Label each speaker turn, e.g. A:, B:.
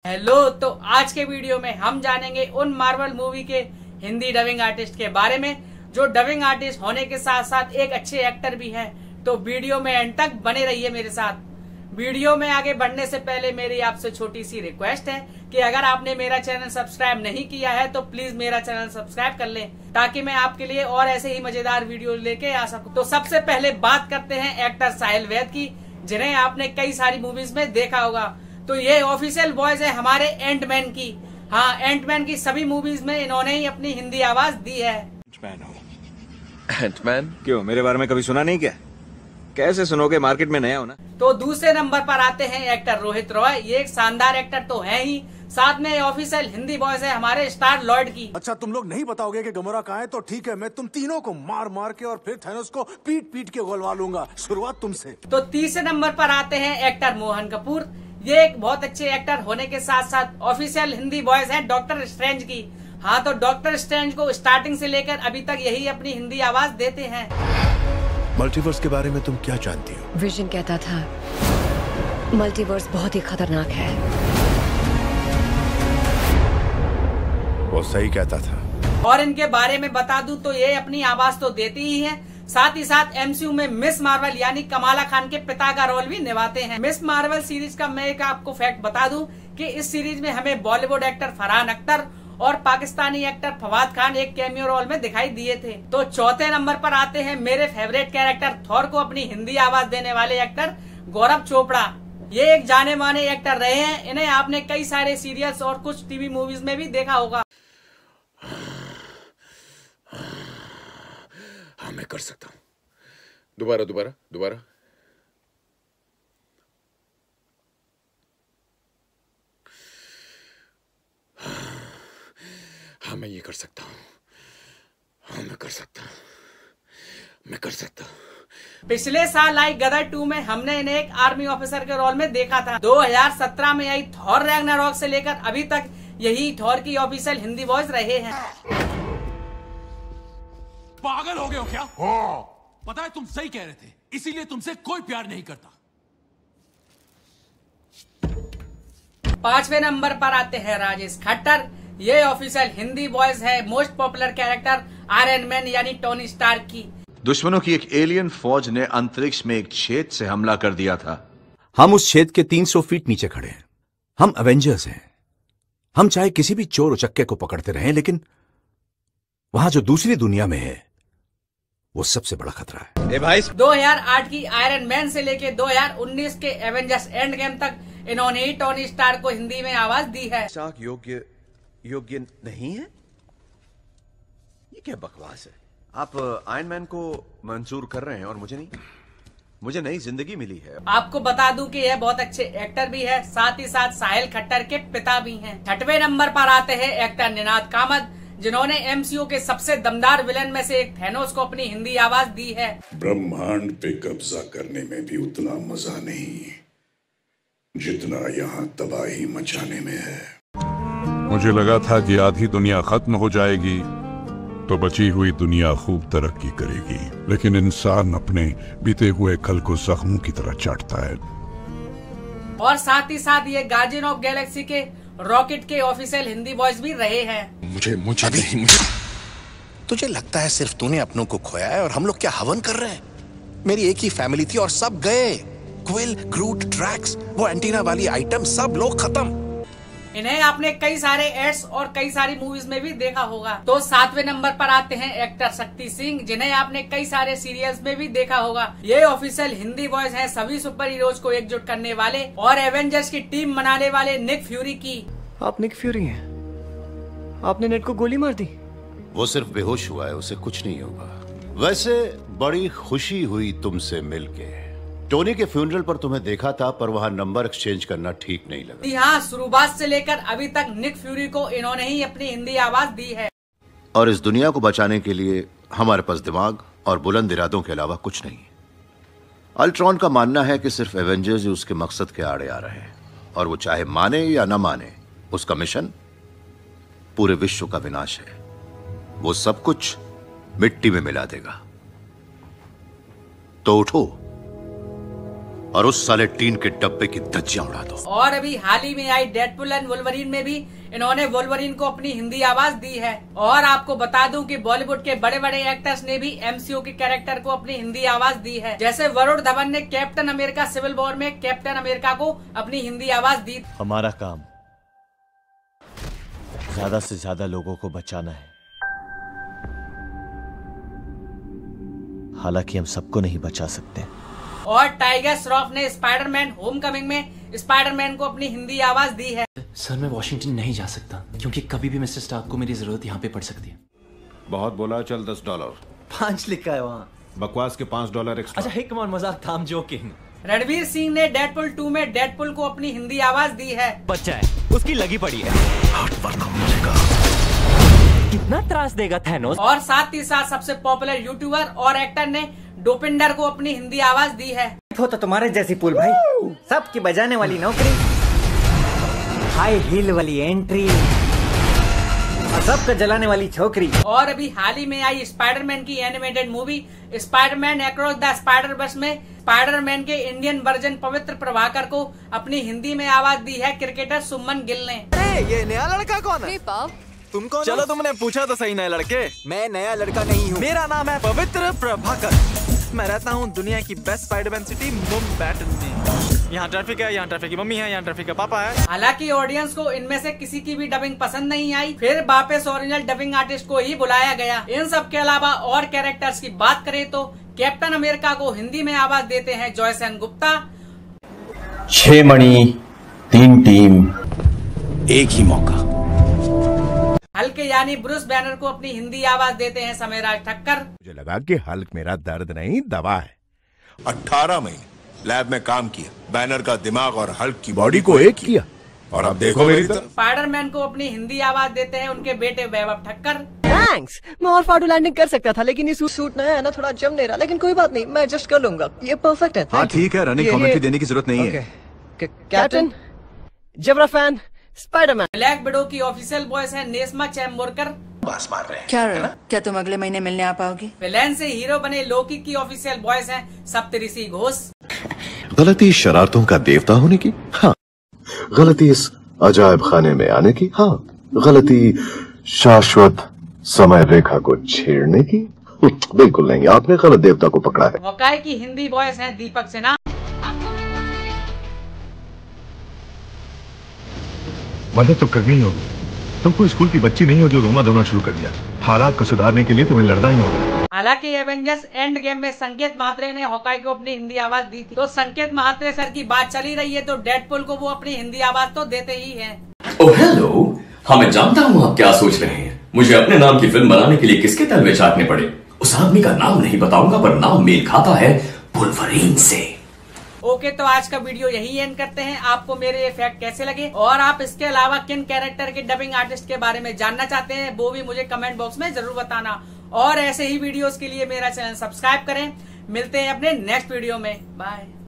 A: Hello. तो आज के वीडियो में हम जानेंगे उन मार्वल मूवी के हिंदी डबिंग आर्टिस्ट के बारे में जो डबिंग आर्टिस्ट होने के साथ साथ एक अच्छे एक्टर भी हैं। तो वीडियो में एंड तक बने रहिए मेरे साथ। वीडियो में आगे बढ़ने से पहले मेरी आपसे छोटी सी रिक्वेस्ट है कि अगर आपने मेरा चैनल सब्सक्राइब नहीं किया है तो प्लीज मेरा चैनल सब्सक्राइब कर लें ताकि मैं आपके लिए और ऐसे ही मजेदार वीडियो लेके आ सकूं। तो सबसे पहले बात करते हैं एक्टर साहिल वैद की, जिन्हें आपने कई सारी मूवीज में देखा होगा। तो ये ऑफिशियल वॉइस है हमारे एंटमैन की। हाँ, एंटमैन की सभी मूवीज में इन्होंने ही अपनी हिंदी आवाज दी है।
B: एंटमैन क्यों, मेरे बारे में कभी सुना नहीं क्या? कैसे सुनोगे, मार्केट में नया हो ना।
A: तो दूसरे नंबर पर आते हैं एक्टर रोहित रॉय। ये एक शानदार एक्टर तो है ही, साथ में ऑफिशियल हिंदी वॉइस है हमारे स्टार लॉर्ड की।
C: अच्छा, तुम लोग नहीं बताओगे कि गमोरा कहाँ है तो ठीक है, मैं तुम तीनों को मार मार के और फिर थैनोस को पीट पीट के गोलवा लूंगा। शुरुआत तुमसे।
A: तो तीसरे नंबर पर आते हैं एक्टर मोहन कपूर। ये एक बहुत अच्छे एक्टर होने के साथ साथ ऑफिशियल हिंदी वॉइस है डॉक्टर स्ट्रेंज की। हाँ, तो डॉक्टर स्ट्रेंज को स्टार्टिंग से लेकर अभी तक यही अपनी हिंदी आवाज देते हैं।
D: मल्टीवर्स के बारे में तुम क्या जानती हो?
E: विजन कहता था मल्टीवर्स बहुत ही खतरनाक है।
D: वो सही कहता था।
A: और इनके बारे में बता दूं तो ये अपनी आवाज तो देती ही हैं, साथ ही साथ एमसीयू में मिस मार्वल यानी कमाला खान के पिता का रोल भी निभाते हैं। मिस मार्वल सीरीज का मैं एक आपको फैक्ट बता दूं कि इस सीरीज में हमें बॉलीवुड एक्टर फरहान अख्तर और पाकिस्तानी एक्टर फवाद खान एक कैमियो रोल में दिखाई दिए थे। तो चौथे नंबर पर आते हैं मेरे फेवरेट कैरेक्टर थॉर को अपनी हिंदी आवाज देने वाले एक्टर गौरव चोपड़ा। ये एक जाने माने एक्टर रहे हैं, इन्हें आपने कई सारे सीरियल्स और कुछ टीवी मूवीज में भी देखा होगा।
F: हाँ, मैं कर सकता हूँ। दोबारा दोबारा दोबारा। हाँ, मैं ये कर सकता हूँ। हाँ, मैं कर सकता हूँ। मैं कर सकता हूँ।
A: पिछले साल आई गदर 2 में हमने इन्हें एक आर्मी ऑफिसर के रोल में देखा था। 2017 में आई थॉर रैग्नारॉक से लेकर अभी तक यही थॉर की ऑफिशियल हिंदी वॉइस रहे हैं।
G: पागल हो गए हो क्या? पता है तुम सही कह रहे थे, इसीलिए तुमसे कोई प्यार नहीं करता।
A: पांचवें नंबर पर आते हैं राजेश खट्टर। ये ऑफिशियल हिंदी वॉइस है most popular character iron man यानी टोनी स्टार्क की।
H: दुश्मनों की एक एलियन फौज ने अंतरिक्ष में एक छेद से हमला कर दिया था।
D: हम उस छेद के 300 फीट नीचे खड़े हैं। हम एवेंजर्स हैं। हम चाहे किसी भी चोर उचक्के को पकड़ते रहें, लेकिन वहां जो दूसरी दुनिया में है वो सबसे बड़ा खतरा है।
H: ए भाई,
A: 2008 की आयरन मैन से लेके 2019 के एवेंजर्स एंड गेम तक इन्होंने ही टोनी स्टार्क को हिंदी में आवाज दी है।
H: योग्य नहीं है? ये क्या बकवास है? आप आयरन मैन को मंजूर कर रहे हैं और मुझे नहीं? मुझे नई जिंदगी मिली है।
A: आपको बता दूं कि यह बहुत अच्छे एक्टर भी है, साथ ही साथ साहिल खट्टर के पिता भी हैं। 6वें नंबर पर आते हैं एक्टर निनाद कामत, जिन्होंने एमसीयू के सबसे दमदार विलन में से एक थैनोस को अपनी हिंदी आवाज दी है।
I: ब्रह्मांड पे कब्जा करने में भी उतना मजा नहीं जितना यहाँ तबाही मचाने में है।
J: मुझे लगा था कि आधी दुनिया खत्म हो जाएगी तो बची हुई दुनिया खूब तरक्की करेगी, लेकिन इंसान अपने बीते हुए कल को जख्मों की तरह चाटता है।
A: और साथ ही साथ ये गार्जियन ऑफ गैलेक्सी के रॉकेट के ऑफिशियल हिंदी वॉइस भी रहे हैं।
D: मुझे तुझे लगता है सिर्फ तूने अपनों को खोया है और हम लोग क्या हवन कर रहे हैं? मेरी एक ही फैमिली थी और सब गए। क्विल, ग्रूट, ड्रैक्स, वो एंटीना वाली आइटम, सब लोग खत्म।
A: इन्हें आपने कई सारे एड्स और कई सारी मूवीज में भी देखा होगा। तो 7वें नंबर पर आते हैं एक्टर शक्ति सिंह, जिन्हें आपने कई सारे सीरियल्स में भी देखा होगा। ये ऑफिशियल हिंदी वॉइस है सभी सुपर हीरोज को एकजुट करने वाले और एवेंजर्स की टीम बनाने वाले निक फ्यूरी की।
K: आप निक फ्यूरी हैं? आपने नेट को गोली मार दी?
L: वो सिर्फ बेहोश हुआ है, उसे कुछ नहीं होगा। वैसे बड़ी खुशी हुई तुमसे मिलके। टोनी के फ्यूनरल पर तुम्हें देखा था, पर वहाँ नंबर एक्सचेंज करना ठीक नहीं लगा।
A: हाँ, शुरुआत से लेकर अभी तक निक फ्यूरी को इन्होंने ही अपनी हिंदी आवाज दी है।
L: और इस दुनिया को बचाने के लिए हमारे पास दिमाग और बुलंद इरादों के अलावा कुछ नहीं। अल्ट्रॉन का मानना है कि सिर्फ एवेंजर्स ही उसके मकसद के आड़े आ रहे हैं, और वो चाहे माने या न माने, उसका मिशन पूरे विश्व का विनाश है। वो सब कुछ मिट्टी में मिला देगा। तो उठो और उस साले टीन के डब्बे की धज्जियां उड़ा दो।
A: और अभी हाल ही में आई डेडपुल एंड वुल्वरीन में भी इन्होंने वुल्वरीन को अपनी हिंदी आवाज दी है। और आपको बता दूं कि बॉलीवुड के बड़े बड़े एक्टर्स ने भी एमसीयू के कैरेक्टर को अपनी हिंदी आवाज दी है। जैसे वरुण धवन ने कैप्टन अमेरिका सिविल वॉर में कैप्टन अमेरिका को अपनी हिंदी आवाज दी।
M: हमारा काम ज्यादा से ज्यादा लोगों को बचाना है, हालांकि हम सबको नहीं बचा सकते।
A: और टाइगर श्रॉफ ने स्पाइडरमैन होमकमिंग में स्पाइडरमैन को अपनी हिंदी आवाज दी है।
N: सर मैं वॉशिंगटन नहीं जा सकता क्योंकि कभी भी मिस्टर स्टार्क को मेरी जरूरत यहाँ पे पड़ सकती है।
H: बहुत बोला, चल $10।
N: 5 लिखा है वहाँ।
H: बकवास के $5 एक्स्ट्रा।
N: अच्छा हिक कमान मजाक था, जोकिंग।
A: रणवीर सिंह ने डेडपुल 2 में डेडपुल को अपनी हिंदी आवाज दी है।
M: बच्चा है, उसकी लगी पड़ी है। कितना त्रास देगा थैनोस।
A: और साथ ही साथ सबसे पॉपुलर यूट्यूबर और एक्टर ने डोपिंडर को अपनी हिंदी आवाज दी है।
K: हो तो तुम्हारे जैसी पुल भाई, सबकी बजाने वाली नौकरी, हाई हील वाली एंट्री और सबका जलाने वाली छोकरी।
A: और अभी हाल ही में आई स्पाइडरमैन की animated movie Spiderman across the Spider-Verse में स्पाइडरमैन के इंडियन वर्जन पवित्र प्रभाकर को अपनी हिंदी में आवाज दी है क्रिकेटर सुमन गिल ने।
M: अरे ये नया लड़का कौन है? तुम कौन? चलो तुमने पूछा तो सही नए लड़के। मैं नया लड़का नहीं हूँ, मेरा नाम है पवित्र प्रभाकर। मैं रहता हूँ दुनिया की बेस्ट स्पाइडरमैन सिटी मुंबई में। यहाँ ट्रैफिक है, यहाँ ट्रैफिक की मम्मी है, यहाँ ट्रैफिक का पापा है।
A: हालांकि ऑडियंस को इनमें से किसी की भी डबिंग पसंद नहीं आई, फिर वापस ओरिजिनल डबिंग आर्टिस्ट को ही बुलाया गया। इन सब के अलावा और कैरेक्टर्स की बात करें तो कैप्टन अमेरिका को हिंदी में आवाज देते हैं जॉयसन गुप्ता।
M: 6 मणि 3 टीम एक ही मौका।
O: हल्क यानी ब्रूस बैनर को अपनी हिंदी आवाज देते हैं समयराज ठक्कर।
P: मुझे लगा कि हल्क मेरा दर्द नहीं दवा है। 18 महीने लैब में काम किया, बैनर का दिमाग और हल्क की बॉडी को एक किया, और अब देखो मेरी तरफ।
O: स्पाइडरमैन को अपनी हिंदी आवाज देते हैं उनके बेटे वैभव ठक्कर।
K: थैंक्स, मैं और फाडू लैंडिंग कर सकता था लेकिन ये सूट नया है ना, थोड़ा जम नहीं रहा, लेकिन कोई बात नहीं, मैं एडजस्ट कर लूंगा, ये परफेक्ट है।
H: हाँ ठीक है, रनिंग कमेंट्री देने की जरूरत नहीं है।
K: कैप्टन, जबरा फैन, स्पाइडरमैन।
O: ब्लैक विडो की ऑफिशियल वॉइस है नेस्मा चैम्बोरकर।
Q: बस मार रहे हैं। क्या तुम अगले महीने मिलने आ पाओगे?
O: विलेन से हीरो बने लोकी की ऑफिशियल वॉइस है सप्तऋषि घोष।
L: गलती शरारतों का देवता होने की, हाँ। गलती इस अजायब खाने में आने की, हाँ। गलती शाश्वत समय रेखा को छेड़ने की, बिल्कुल नहीं, आपने गलत देवता को पकड़ा है।
O: हॉकाई की हिंदी वॉइस है दीपक सिन्हा।
R: मदद तो करनी ही होगी, तुम कोई स्कूल की बच्ची नहीं हो जो रोना धोना शुरू कर दिया। हालात को सुधारने के लिए तुम्हें लड़ना ही होगा।
O: हालांकि एवेंजर्स एंड गेम में संकेत महात्रे ने हॉकाई को अपनी हिंदी आवाज दी थी, तो संकेत महात्रे सर की बात चली रही है तो डेडपुल को वो अपनी हिंदी आवाज तो देते ही हैं।
S: ओह हेलो, हाँ मैं जानता हूँ आप क्या सोच रहे हैं, मुझे अपने नाम की फिल्म बनाने के लिए किसके तलवे चाटने पड़े। उस आदमी का नाम नहीं बताऊंगा पर नाम मेल खाता है वुल्वरीन से।
O: ओके, तो आज का वीडियो यही एंड करते हैं। आपको मेरे ये फैक्ट कैसे लगे और आप इसके अलावा किन कैरेक्टर के डबिंग आर्टिस्ट के बारे में जानना चाहते हैं वो भी मुझे कमेंट बॉक्स में जरूर बताना। और ऐसे ही वीडियोस के लिए मेरा चैनल सब्सक्राइब करें। मिलते हैं अपने नेक्स्ट वीडियो में, बाय।